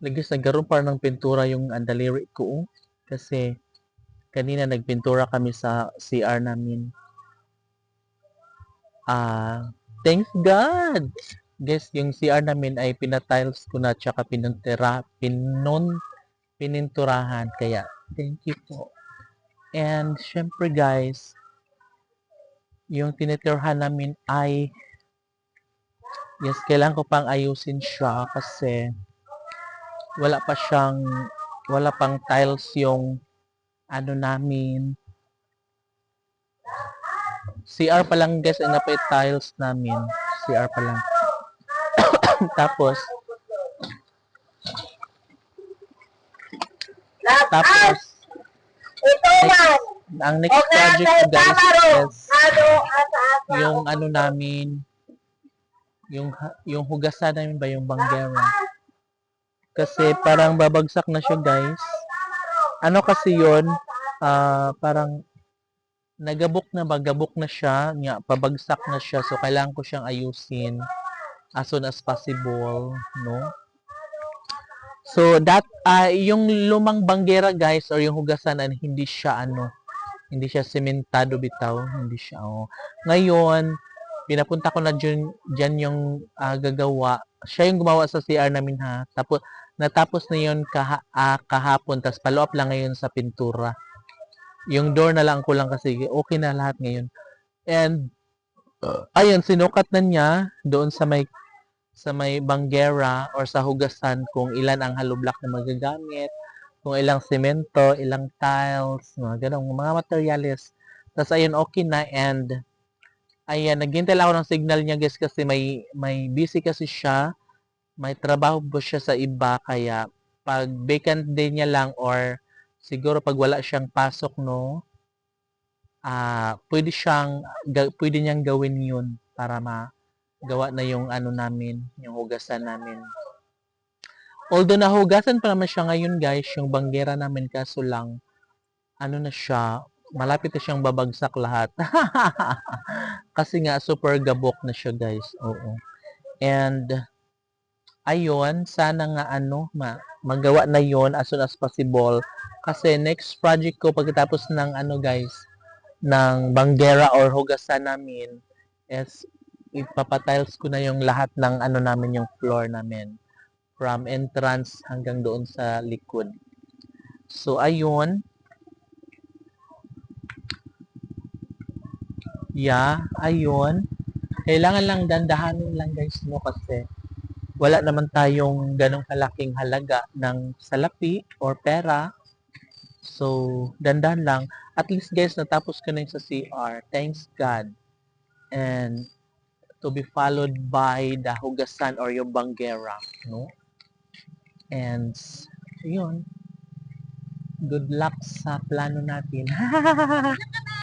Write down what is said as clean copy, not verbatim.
Lagis nagkaroon pa ng pintura yung andaliri ko. Kasi kanina nagpintura kami sa CR namin. Thanks God! Guys, yung CR namin ay pinatiles ko na tsaka pininturahan. Kaya, thank you po. And, syempre guys, yung tinitirhan namin ay yes, kailangan ko pang ayusin siya kasi wala pang tiles yung ano namin. CR pa lang guys, ang napay tiles namin. CR pa lang. tapos, ang next project ko guys is yung ano namin, yung hugasan namin ba yung banggera. Kasi parang babagsak na siya guys. Ano kasi yun, parang magabok na siya, pabagsak na siya. So, kailangan ko siyang ayusin as soon as possible, no? So, yung lumang banggera guys, or yung hugasan, hindi siya sementado bitaw, hindi siya, Ngayon, pinapunta ko na dyan yung gagawa. Siya yung gumawa sa CR namin ha. Natapos na yun kahapon, tapos follow up lang ngayon sa pintura. Yung door na lang ko lang kasi okay na lahat ngayon. And, ayun, sinukat na niya doon sa may banggera or sa hugasan kung ilan ang hollow block na magagamit, kung ilang semento, ilang tiles, mga ganong mga materials. Tapos ayun, okay na. And ayan, naghintay lang ako ng signal niya guys kasi may busy kasi siya. May trabaho po siya sa iba kaya pag vacant day niya lang or siguro pag wala siyang pasok no, pwede niyang gawin yun para magawa na yung ano namin, yung hugasan namin. Although nahugasan pa naman siya ngayon guys, yung banggera namin kaso lang, ano na siya, malapit na siyang babagsak lahat. Kasi nga super gabok na siya guys. Oo. And ayun, sana nga magawa na yon as soon as possible. Kasi next project ko pagkatapos ng guys, ng banggera or hugasan namin is ipapatiles ko na yung lahat ng namin, yung floor namin. From entrance hanggang doon sa likod. So, ayun. Yeah, ayun. Kailangan lang dandahanin lang guys no kasi wala naman tayong ganong kalaking halaga ng salapi or pera. So, dandahan lang. At least guys, natapos ko na yung sa CR. Thanks God. And to be followed by the hugasan or yung banggera. No? And, yun. Good luck sa plano natin.